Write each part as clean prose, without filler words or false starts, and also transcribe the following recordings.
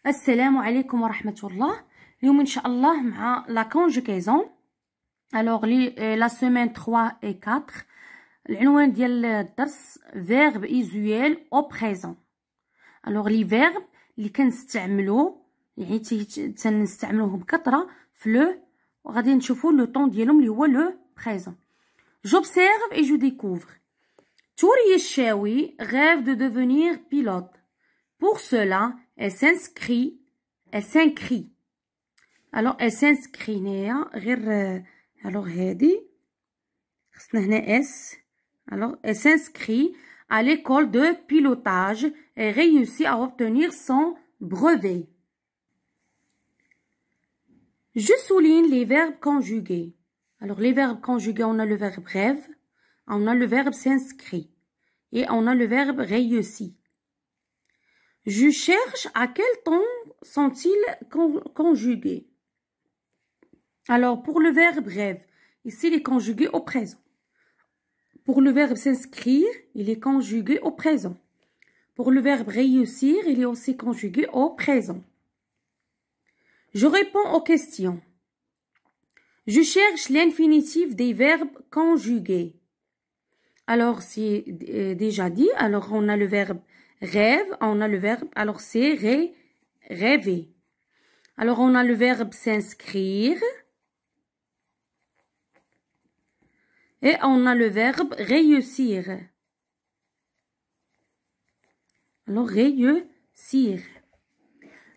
السلام عليكم ورحمة الله. اليوم إن شاء الله مع la conjugaison. Alors la semaine 3 et 4. العنوان ديال الدرس verbe usuel au présent. Alors les verbes اللي كنستعملو يعني تنستعملوهم بكثرة في لو وغادي نشوفوا لو طون ديالهم اللي هو لو présent. J'observe et je découvre. Touri Eschaoui rêve de devenir pilote. Pour cela, elle s'inscrit. Alors, elle s'inscrit. Alors, elle s'inscrit à l'école de pilotage et réussit à obtenir son brevet. Je souligne les verbes conjugués. Alors, les verbes conjugués, on a le verbe rêve, on a le verbe s'inscrit et on a le verbe réussit. Je cherche à quel temps sont-ils conjugués. Alors, pour le verbe rêve, ici, il est conjugué au présent. Pour le verbe s'inscrire, il est conjugué au présent. Pour le verbe réussir, il est aussi conjugué au présent. Je réponds aux questions. Je cherche l'infinitif des verbes conjugués. Alors, c'est déjà dit. Alors, on a le verbe rêve, on a le verbe, alors c'est rêver. Alors, on a le verbe s'inscrire. Et on a le verbe réussir. Alors, réussir.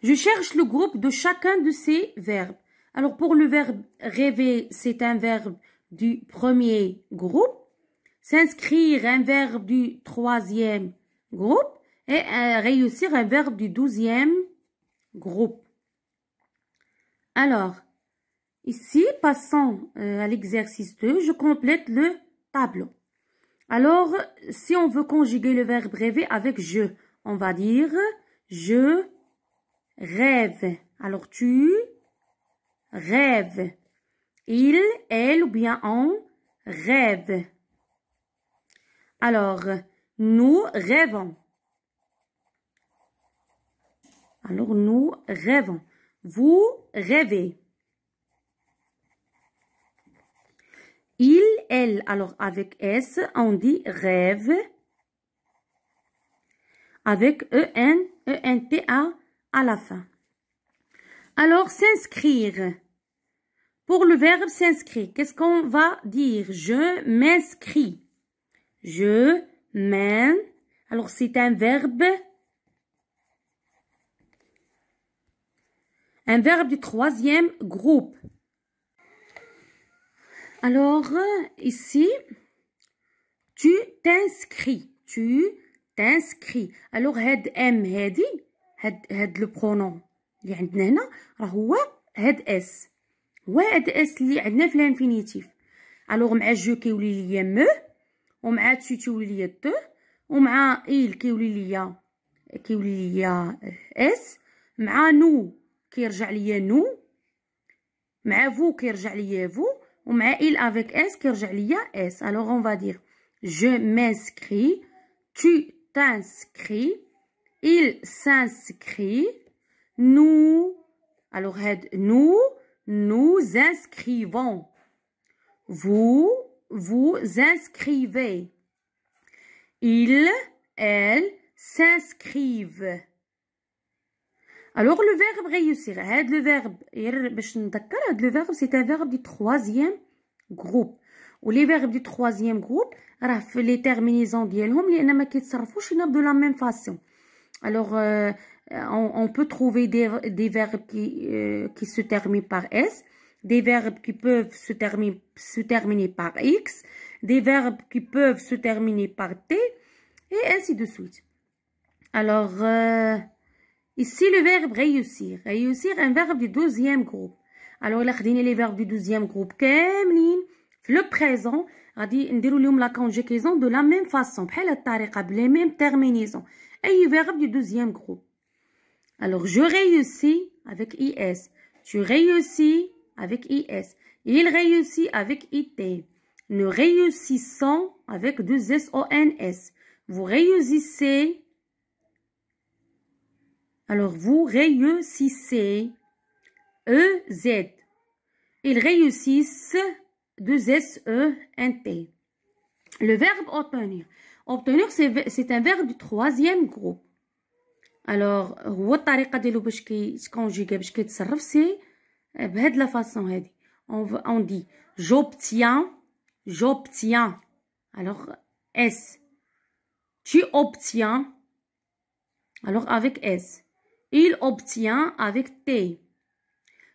Je cherche le groupe de chacun de ces verbes. Alors, pour le verbe rêver, c'est un verbe du premier groupe. S'inscrire, un verbe du troisième groupe. Et réussir, un verbe du 12e groupe. Alors, ici, passons à l'exercice 2. Je complète le tableau. Alors, si on veut conjuguer le verbe rêver avec je, on va dire je rêve. Alors, tu rêves. Il, elle ou bien on rêve. Alors, nous rêvons. Alors, nous rêvons. Vous rêvez. Il, elle, alors avec S, on dit rêve. Avec E-N-T-A à la fin. Alors, s'inscrire. Pour le verbe s'inscrire, qu'est-ce qu'on va dire? Je m'inscris. Je m'in. Alors, c'est un verbe. Un verbe du troisième groupe. Alors, ici, tu t'inscris. Tu t'inscris. Alors, هاد M هادي هاد لو برونون اللي عندنا هنا راه هو هاد اس. هو هاد اس اللي عندنا في الانفينيتيف. الوغ مع جو كيولي ليا م ومع تو تولي ليا ت ومع إل كيولي ليا اس مع نو كيرجع ليا نو مع فو كيرجع ليا فو ومع إل افيك اس كيرجع ليا اس. الوغ اون فا دير جو مانسكري tu t'inscris il s'inscrit nous alors nous inscrivons vous inscrivez il elle s'inscrivent. Alors le verbe réussir le verbe باش نذكر le verbe c'est un verbe du troisième groupe و les verbes du troisième groupe راه في les terminaisons ديالهم لان ما كيتصرفوش هنا de la même façon. Alors on peut trouver des verbes qui se terminent par s, des verbes qui peuvent se terminer par x, des verbes qui peuvent se terminer par t et ainsi de suite. Alors ici le verbe réussir, un verbe du 12e groupe. Alors là خدينا les verbes du 12e groupe كاملين في le présent غادي نديروا لهم la conjugaison de la même façon بحال الطريقه بلي ميم terminaison اي verbe du 12e groupe. Alors je réussis avec is, tu réussis avec is, il réussit avec it, nous réussissons avec deux s o n s, vous réussissez Alors, vous réussissez. E-Z. Ils réussissent. 2-S-E-N-T. Le verbe obtenir. Obtenir, c'est un verbe du troisième groupe. Alors, هو الطريقة ديالو باش كيتكونجيغا باش كيتصرف سي بهاد لا فاصون هادي. On dit j'obtiens. Alors, S. Tu obtiens. Alors, avec S. Il obtient avec T.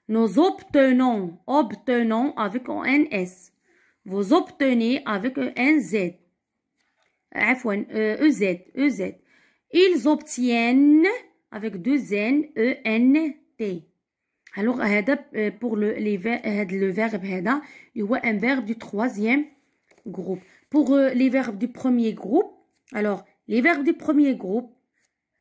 Nous obtenons. Obtenons avec un S. Vous obtenez avec un Z. EZ. Ils obtiennent avec 2 N, E-N-T. Alors, pour le verbe, il y a un verbe du troisième groupe. Pour les verbes du premier groupe, alors, les verbes du premier groupe,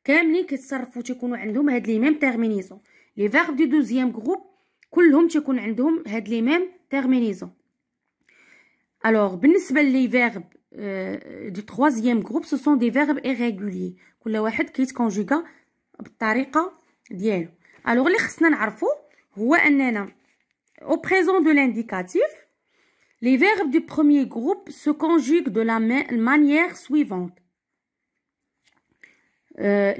كاملين كيتصرفوا تيكونوا عندهم هاد لي ميم تيرمينيزون. Les verbes du deuxième groupe, كلهم تيكون عندهم هاد لي ميم تيرمينيزون. Alors, بالنسبة لي verbes du troisième groupe, ce sont des verbes irréguliers. كل واحد كيتكونجيغا بالطريقة ديالو. Alors, اللي خصنا نعرفو هو أننا au présent de l'indicatif, les verbes du premier groupe se conjuguent de la manière suivante.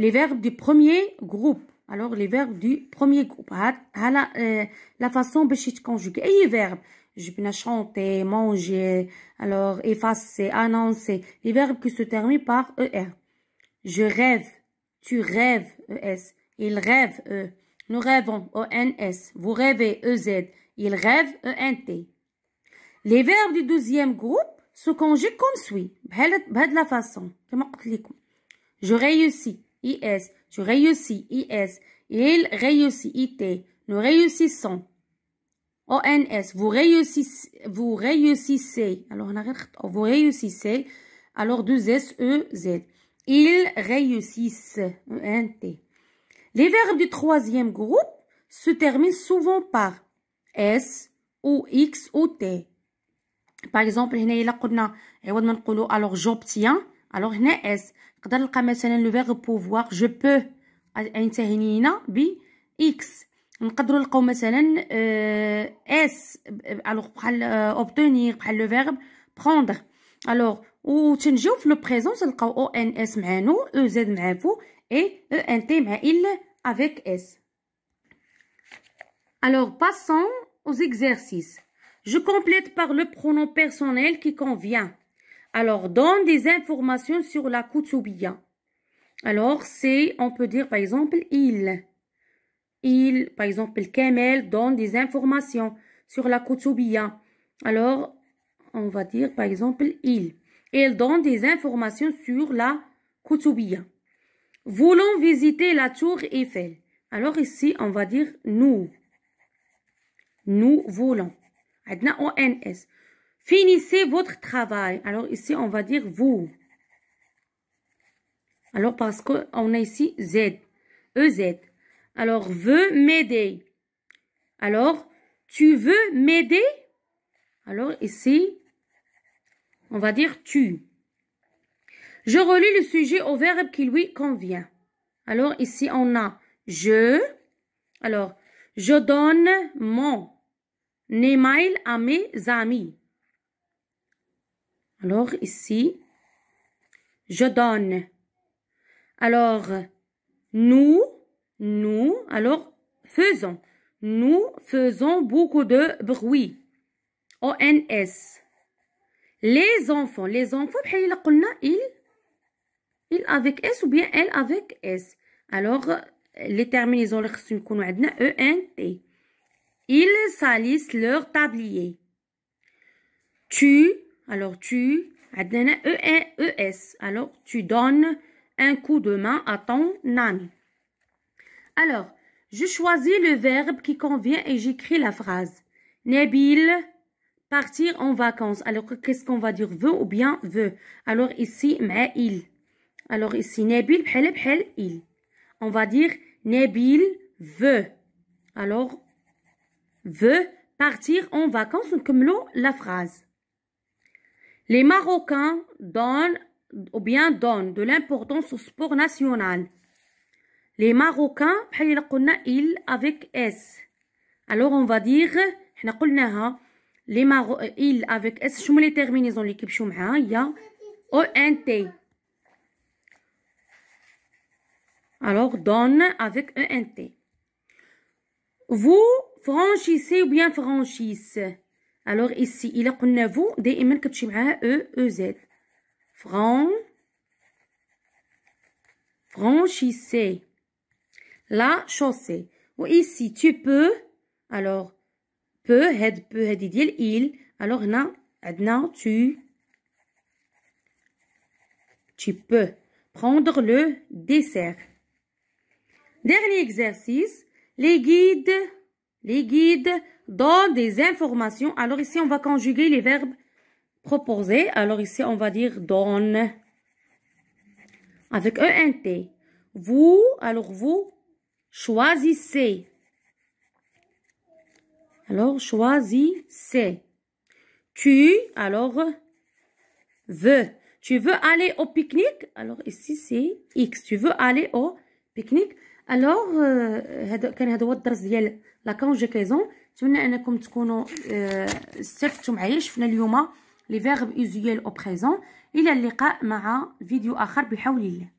Les verbes du premier groupe. Alors, les verbes du premier groupe. La façon de se conjuguer. Et les verbes. Je peux chanter, manger, alors effacer, annoncer. Les verbes qui se terminent par ER. Je rêve. Tu rêves. ES. Il rêve. E. Nous rêvons. ONS. Vous rêvez. EZ. Il rêve. ENT. Les verbes du deuxième groupe se conjuguent comme suit. De la façon. Je réussis. IS. Je réussis. IS. Il réussit. IT. Nous réussissons. ONS. Vous réussissez. Vous réussissez. Alors, on arrête. Vous réussissez. Alors, 2S, E, Z. Ils réussissent. ENT. Les verbes du troisième groupe se terminent souvent par S ou X ou T. Par exemple, هنا إلا قلنا عوض ما نقولوا alors j'obtiens. alors هنا S. نقدر نلقى مثلا le verbe pouvoir. je peux. ينتهي لينا ب X. نقدروا نلقاو مثلا S. alors بحال obtenir بحال le verbe prendre. alors و تنجيو في لو بريزون تلقاو ONS مع نو. EZ مع فو. et ENT مع il avec S. Alors, passons aux exercices. Je complète par le pronom personnel qui convient. Alors, donne des informations sur la Koutoubia. Alors, c'est, on peut dire par exemple, il. Il, par exemple, Kamel donne des informations sur la Koutoubia. Alors, on va dire par exemple, il. Il donne des informations sur la Koutoubia. Voulons visiter la tour Eiffel. Alors, ici, on va dire nous. Nous voulons. عندنا ONS. Finissez votre travail. Alors ici, on va dire vous. Alors parce qu'on a ici Z. EZ. Alors, veux m'aider. Alors, tu veux m'aider? Alors ici, on va dire tu. Je relis le sujet au verbe qui lui convient. Alors ici, on a je. Alors, je donne mon email à mes amis. Alors, ici, je donne. Alors, nous, alors, faisons. Nous faisons beaucoup de bruit. ONS. Les enfants, بحال إلا قلنا il avec S ou bien elle avec S. Alors, les terminaisons اللي خصو يكونوا عندنا ENT. Ils salissent leur tablier. Tu, alors tu, عندنا ES. Alors, tu donnes un coup de main à ton ami. Alors, je choisis le verbe qui convient et j'écris la phrase. Nabil, partir en vacances. Alors, qu'est-ce qu'on va dire? Veut ou bien veut? Alors, ici, مع il. Alors, ici, Nabil, بحال il. On va dire Nabil veut. Alors, veut partir en vacances. نكملوا la phrase. Les Marocains donnent ou bien donnent de l'importance au sport national. Les Marocains بحال إلا قلنا il avec s. Alors on va dire حنا قلناها les il avec s. شنو هما les terminaisons اللي كيمشيو معاها؟ هي ENT. Alors donne avec ENT. Vous franchissez ou bien franchisse. Alors ici إلا قلنا vous دائما كتمشي معاها EZ. Franchissez la chaussée. Ou ici tu peux. Alors peut هادي ديال il. Alors هنا عندنا tu peux prendre le dessert. Dernier exercice. Les guides donnent des informations. Alors ici on va conjuguer les verbes proposés. Alors ici on va dire donne avec ENT. Vous, alors vous choisissez. Alors choisissez. Tu, alors veux. Tu veux aller au pique-nique? Alors ici c'est X. Tu veux aller au pique-nique? Alors كان هذا هو الدرس ديال لا كونجيكيزون. نتمنى انكم تكونوا استفدتوا معايا. شفنا اليوم لي فيرب اوزيال او بريزون. الى اللقاء مع فيديو اخر بحول الله.